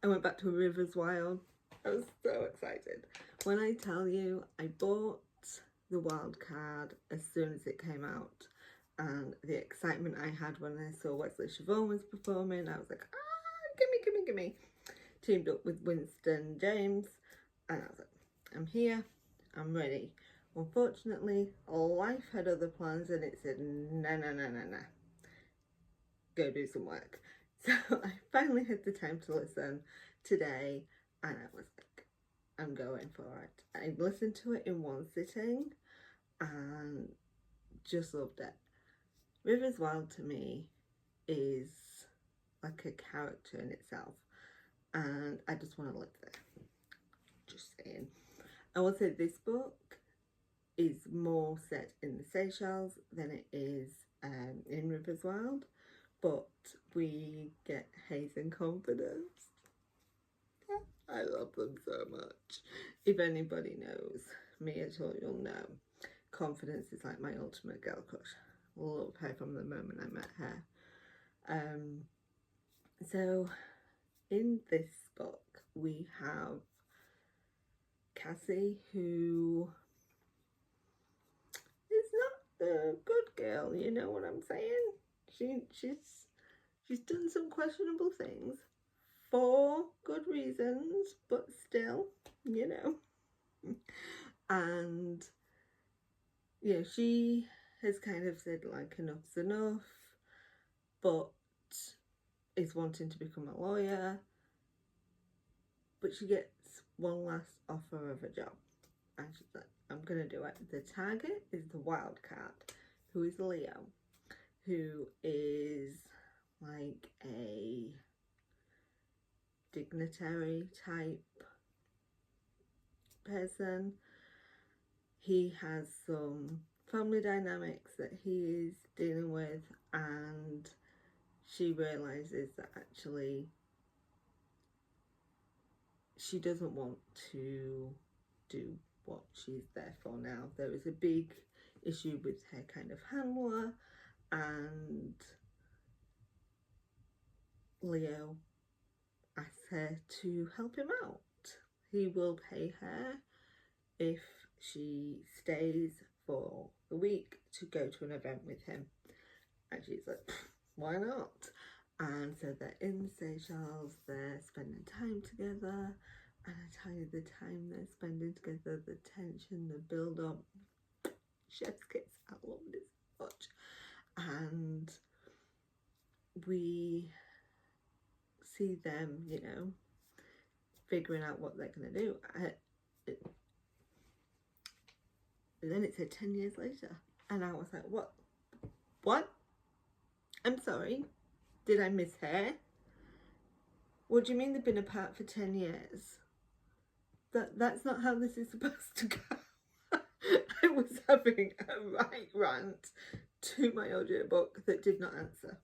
I went back to Rivers Wild. I was so excited. When I tell you, I bought the wild card as soon as it came out, and the excitement I had when I saw Wesleigh Siobhan was performing, I was like, gimme. Teamed up with Winston James, and I was like, I'm here, I'm ready. Unfortunately, life had other plans and it said, no. Go do some work. So I finally had the time to listen today, and I was like, I'm going for it. I listened to it in one sitting and just loved it. Rivers Wild to me is like a character in itself, and I just want to live there. Just saying. I will say this book is more set in the Seychelles than it is in Rivers Wild, but we get Haze and Confidence. I love them so much. If anybody knows me at all, you'll know Confidence is like my ultimate girl crush. Love her from the moment I met her. So in this book we have Cassie, who is not the good girl, you know what I'm saying? She's done some questionable things for good reasons, but still, you know. And yeah, she has kind of said like enough's enough, but is wanting to become a lawyer. But she gets one last offer of a job, and she's like, I'm gonna do it. The target is the wild card, who is Leo, who is like a dignitary type person. He has some family dynamics that he is dealing with, and she realizes that actually she doesn't want to do what she's there for now. There is a big issue with her kind of handler, and Leo asks her to help him out. He will pay her if she stays for the week to go to an event with him. And she's like, why not? And so they're in the Seychelles, they're spending time together, and I tell you, the time they're spending together, the tension, the build up, chef's kiss, I love it so much. And we see them, you know, figuring out what they're going to do. And then it said 10 years later, and I was like, what? I'm sorry, did I miss her? What do you mean they've been apart for 10 years? That's not how this is supposed to go. I was having a right rant to my audiobook that did not answer.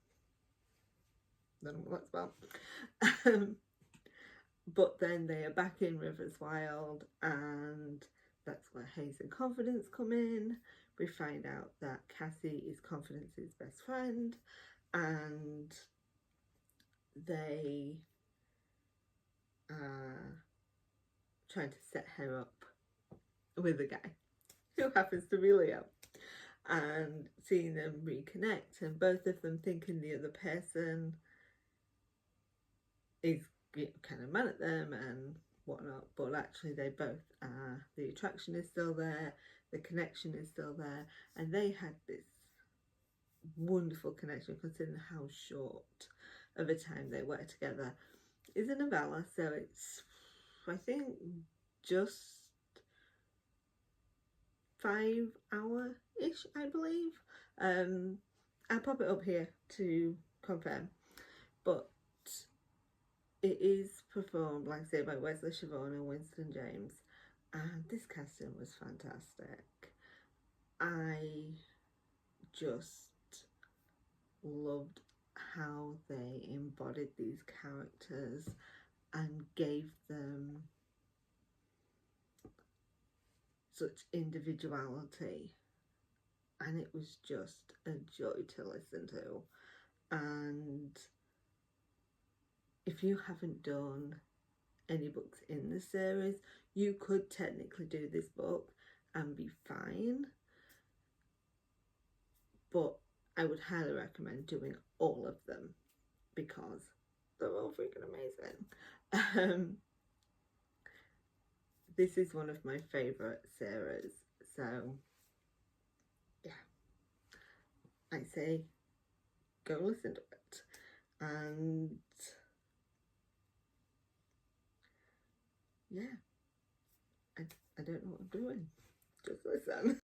Don't know what that's about. But then they are back in Rivers Wild, and that's where Haze and Confidence come in. We find out that Cassie is Confidence's best friend, and they are trying to set her up with a guy who happens to be Leo, and seeing them reconnect, and both of them thinking the other person is kind of mad at them and whatnot, but actually they both are. The attraction is still there, the connection is still there, and they had this wonderful connection considering how short of a time they were together. It's a novella, so it's, I think, just 5 hour-ish, I believe. I'll pop it up here to confirm, but it is performed, like I say, by Wesleigh, Siobhan and Winston James, and this casting was fantastic. I just loved how they embodied these characters and gave them such individuality, and it was just a joy to listen to. And if you haven't done any books in the series. You could technically do this book and be fine, but I would highly recommend doing all of them because they're all freaking amazing. This is one of my favourite series, so yeah, I say go listen to it. And yeah, I don't know what I'm doing, just listen.